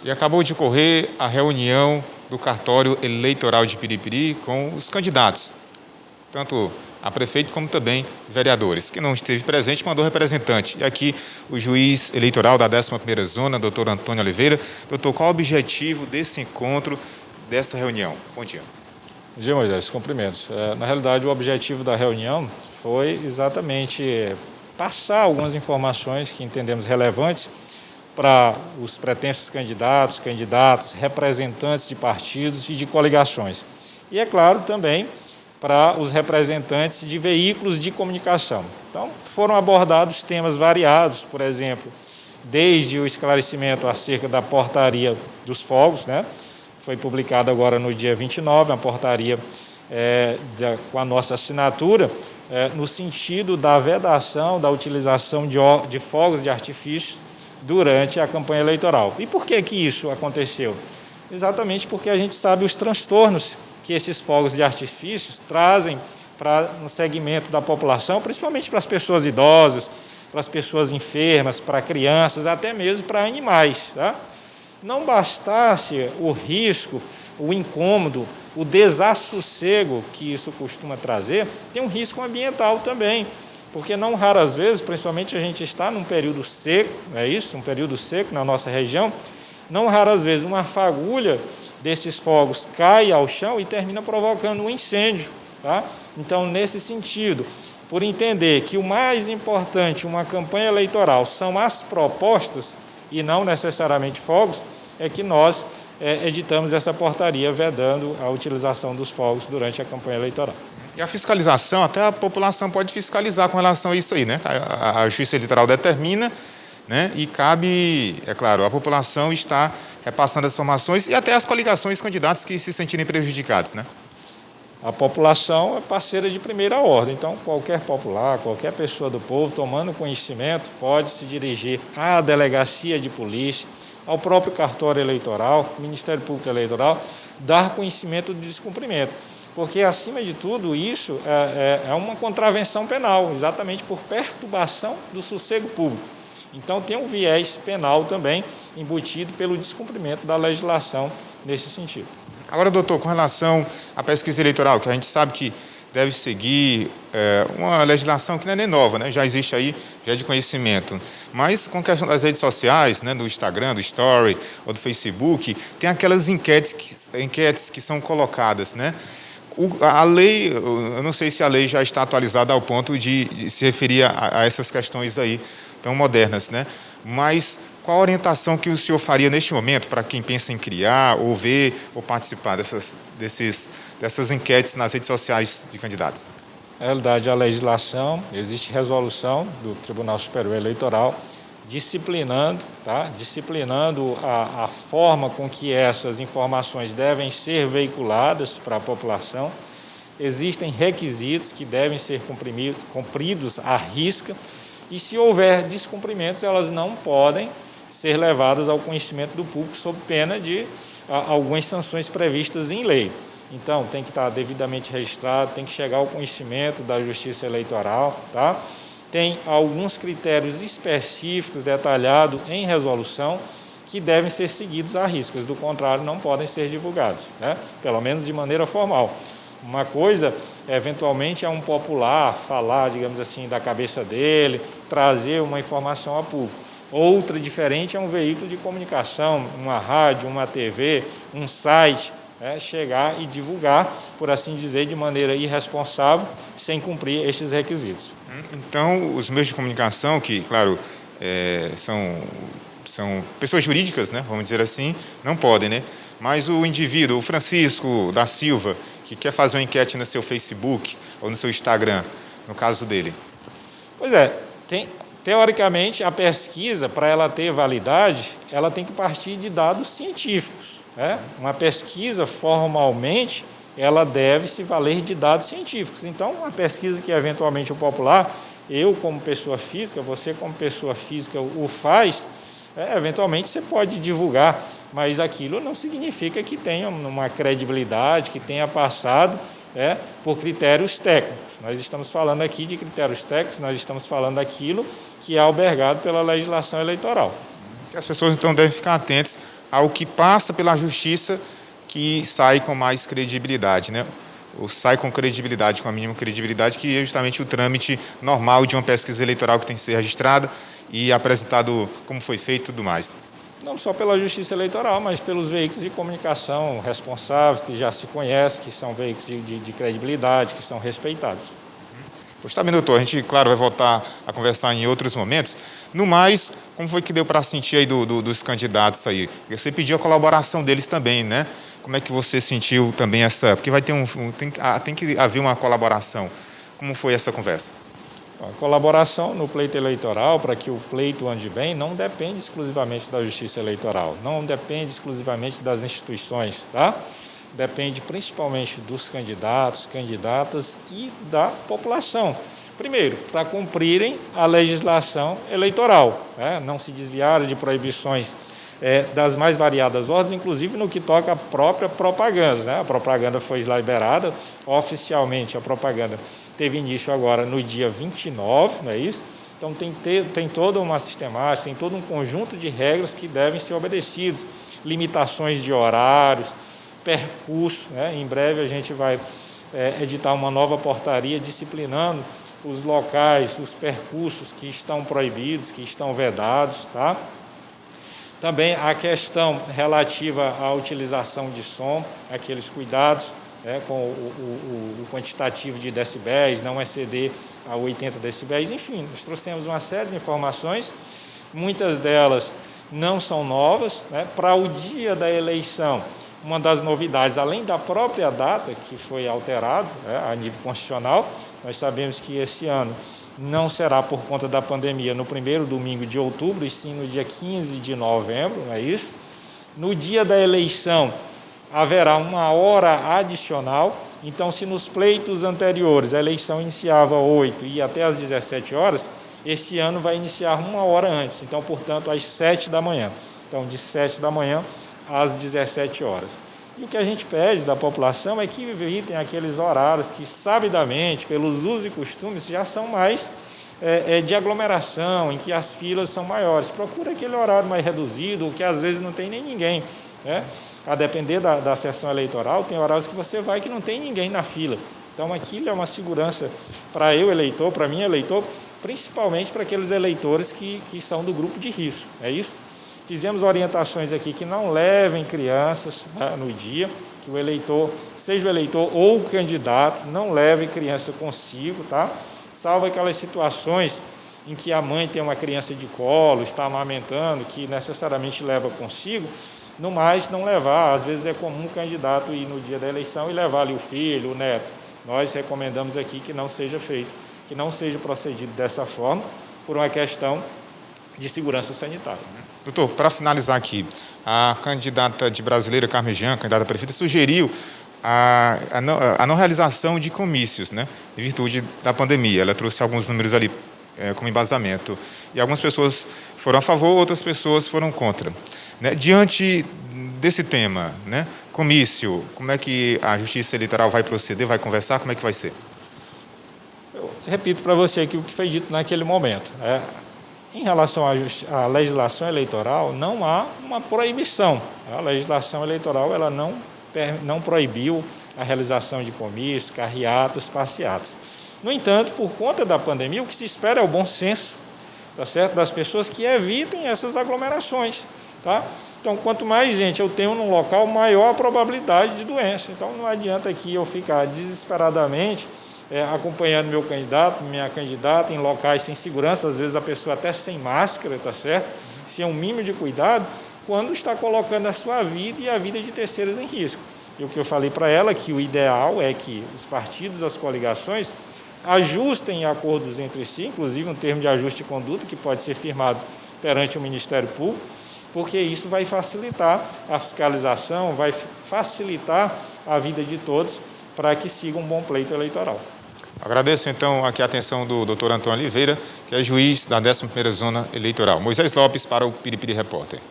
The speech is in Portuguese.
E acabou de ocorrer a reunião do cartório eleitoral de Piripiri com os candidatos, tanto a prefeito como também vereadores. Quem não esteve presente mandou representante. E aqui o juiz eleitoral da 11ª Zona, doutor Antônio Oliveira. Doutor, qual o objetivo desse encontro, dessa reunião? Bom dia. Bom dia, Moisés. Cumprimentos. Na realidade, o objetivo da reunião foi exatamente passar algumas informações que entendemos relevantes para os pretensos candidatos, representantes de partidos e de coligações. E, é claro, também para os representantes de veículos de comunicação. Então, foram abordados temas variados, por exemplo, desde o esclarecimento acerca da portaria dos fogos, né? Foi publicada agora no dia 29, a portaria com a nossa assinatura, no sentido da vedação da utilização de fogos de artifício durante a campanha eleitoral. E por que isso aconteceu? Exatamente porque a gente sabe os transtornos que esses fogos de artifícios trazem para um segmento da população, principalmente para as pessoas idosas, para as pessoas enfermas, para crianças, até mesmo para animais. Tá? Não bastasse o risco, o incômodo, o desassossego que isso costuma trazer, tem um risco ambiental também, porque não raras vezes, principalmente a gente está num período seco, um período seco na nossa região, não raras vezes uma fagulha desses fogos cai ao chão e termina provocando um incêndio. Tá? Então, nesse sentido, por entender que o mais importante uma campanha eleitoral são as propostas e não necessariamente fogos, é que nós editamos essa portaria vedando a utilização dos fogos durante a campanha eleitoral. E a fiscalização, até a população pode fiscalizar com relação a isso aí, né? A Justiça Eleitoral determina, né? E cabe, é claro, a população está repassando as informações e até as coligações candidatos que se sentirem prejudicados, né? A população é parceira de primeira ordem, então qualquer popular, qualquer pessoa do povo, tomando conhecimento, pode se dirigir à delegacia de polícia, ao próprio cartório eleitoral, Ministério Público Eleitoral, dar conhecimento do descumprimento. Porque, acima de tudo, isso é uma contravenção penal, exatamente por perturbação do sossego público. Então, tem um viés penal também embutido pelo descumprimento da legislação nesse sentido. Agora, doutor, com relação à pesquisa eleitoral, que a gente sabe que deve seguir uma legislação que não é nem nova, né? Já existe aí, já é de conhecimento. Mas com a questão das redes sociais, né, do Instagram, do Story ou do Facebook, tem aquelas enquetes que são colocadas, né? A lei, eu não sei se a lei já está atualizada ao ponto de se referir a essas questões aí tão modernas, né? Mas qual a orientação que o senhor faria neste momento para quem pensa em criar, ou ver, ou participar dessas enquetes nas redes sociais de candidatos? Na realidade, a legislação, existe resolução do Tribunal Superior Eleitoral disciplinando a forma com que essas informações devem ser veiculadas para a população. Existem requisitos que devem ser cumpridos à risca e, se houver descumprimentos, elas não podem ser levadas ao conhecimento do público sob pena de algumas sanções previstas em lei. Então, tem que estar devidamente registrado, tem que chegar ao conhecimento da Justiça Eleitoral, tá? Tem alguns critérios específicos detalhados em resolução que devem ser seguidos à risca, do contrário, não podem ser divulgados, né? Pelo menos de maneira formal. Uma coisa, eventualmente, é um popular falar, digamos assim, da cabeça dele, trazer uma informação ao público. Outra diferente é um veículo de comunicação, uma rádio, uma TV, um site, chegar e divulgar, por assim dizer, de maneira irresponsável, sem cumprir estes requisitos. Então, os meios de comunicação, que, claro, são pessoas jurídicas, né, vamos dizer assim, não podem, né? Mas o indivíduo, o Francisco da Silva, que quer fazer uma enquete no seu Facebook ou no seu Instagram, no caso dele. Pois é, teoricamente, a pesquisa, para ela ter validade, ela tem que partir de dados científicos. Uma pesquisa, formalmente, ela deve se valer de dados científicos. Então, a pesquisa que, eventualmente, o popular, eu como pessoa física, você como pessoa física o faz, eventualmente você pode divulgar, mas aquilo não significa que tenha uma credibilidade, que tenha passado por critérios técnicos. Nós estamos falando aqui de critérios técnicos, nós estamos falando daquilo que é albergado pela legislação eleitoral. As pessoas, então, devem ficar atentas ao que passa pela justiça, que sai com mais credibilidade, né? Ou sai com credibilidade, com a mínima credibilidade, que é justamente o trâmite normal de uma pesquisa eleitoral que tem que ser registrada e apresentado como foi feito e tudo mais. Não só pela Justiça Eleitoral, mas pelos veículos de comunicação responsáveis, que já se conhecem, que são veículos de credibilidade, que são respeitados. Pois tá bem, doutor, a gente, claro, vai voltar a conversar em outros momentos. No mais, como foi que deu para sentir aí dos candidatos aí? Você pediu a colaboração deles também, né? Como é que você sentiu também essa... Porque vai ter tem que haver uma colaboração. Como foi essa conversa? A colaboração no pleito eleitoral, para que o pleito ande bem, não depende exclusivamente da Justiça Eleitoral, não depende exclusivamente das instituições, tá? Depende principalmente dos candidatos, candidatas e da população. Primeiro, para cumprirem a legislação eleitoral, né? Não se desviarem de proibições das mais variadas ordens, inclusive no que toca à própria propaganda, né? A propaganda foi liberada, oficialmente a propaganda teve início agora no dia 29, não é isso? Então tem toda uma sistemática, tem todo um conjunto de regras que devem ser obedecidos, limitações de horários, percurso, né? Em breve a gente vai editar uma nova portaria disciplinando os locais, os percursos que estão proibidos, que estão vedados, tá? Também a questão relativa à utilização de som, aqueles cuidados com o quantitativo de decibéis, não exceder a 80 decibéis, enfim, nós trouxemos uma série de informações, muitas delas não são novas, né? Para o dia da eleição, uma das novidades, além da própria data, que foi alterada, a nível constitucional, nós sabemos que esse ano não será por conta da pandemia no primeiro domingo de outubro, e sim no dia 15 de novembro, não é isso? No dia da eleição, haverá uma hora adicional, então se nos pleitos anteriores a eleição iniciava às 8 e ia até às 17 horas, esse ano vai iniciar uma hora antes, então, portanto, às 7 da manhã. Então, de 7 da manhã às 17 horas. E o que a gente pede da população é que evitem aqueles horários que, sabidamente, pelos usos e costumes, já são mais de aglomeração, em que as filas são maiores. Procura aquele horário mais reduzido, que às vezes não tem nem ninguém, né? A depender da sessão eleitoral, tem horários que você vai que não tem ninguém na fila. Então, aquilo é uma segurança para eu, eleitor, para mim, eleitor, principalmente para aqueles eleitores que são do grupo de risco, é isso? Fizemos orientações aqui que não levem crianças, né, no dia, que o eleitor, seja o eleitor ou o candidato, não leve criança consigo, tá? Salvo aquelas situações em que a mãe tem uma criança de colo, está amamentando, que necessariamente leva consigo, no mais, não levar. Às vezes é comum o candidato ir no dia da eleição e levar ali o filho, o neto. Nós recomendamos aqui que não seja feito, que não seja procedido dessa forma, por uma questão de segurança sanitária. Doutor, para finalizar aqui, a candidata de Brasileira, Carmen Jean, candidata a prefeita, sugeriu a não realização de comícios, né, em virtude da pandemia. Ela trouxe alguns números ali como embasamento. E algumas pessoas foram a favor, outras pessoas foram contra. Né? Diante desse tema, né, comício, como é que a Justiça Eleitoral vai proceder, vai conversar, como é que vai ser? Eu repito para você aqui o que foi dito naquele momento. Em relação à legislação eleitoral, não há uma proibição. A legislação eleitoral ela não proibiu a realização de comícios, carreatas, passeatas. No entanto, por conta da pandemia, o que se espera é o bom senso, tá certo? Das pessoas que evitem essas aglomerações. Tá? Então, quanto mais gente eu tenho num local, maior a probabilidade de doença. Então, não adianta aqui eu ficar desesperadamente acompanhando meu candidato, minha candidata, em locais sem segurança, às vezes a pessoa até sem máscara, tá certo? Sem um mínimo de cuidado, quando está colocando a sua vida e a vida de terceiros em risco. E o que eu falei para ela, que o ideal é que os partidos, as coligações, ajustem acordos entre si, inclusive um termo de ajuste de conduta, que pode ser firmado perante o Ministério Público, porque isso vai facilitar a fiscalização, vai facilitar a vida de todos para que siga um bom pleito eleitoral. Agradeço, então, aqui a atenção do doutor Antônio Oliveira, que é juiz da 11ª Zona Eleitoral. Moisés Lopes para o Piripiri Repórter.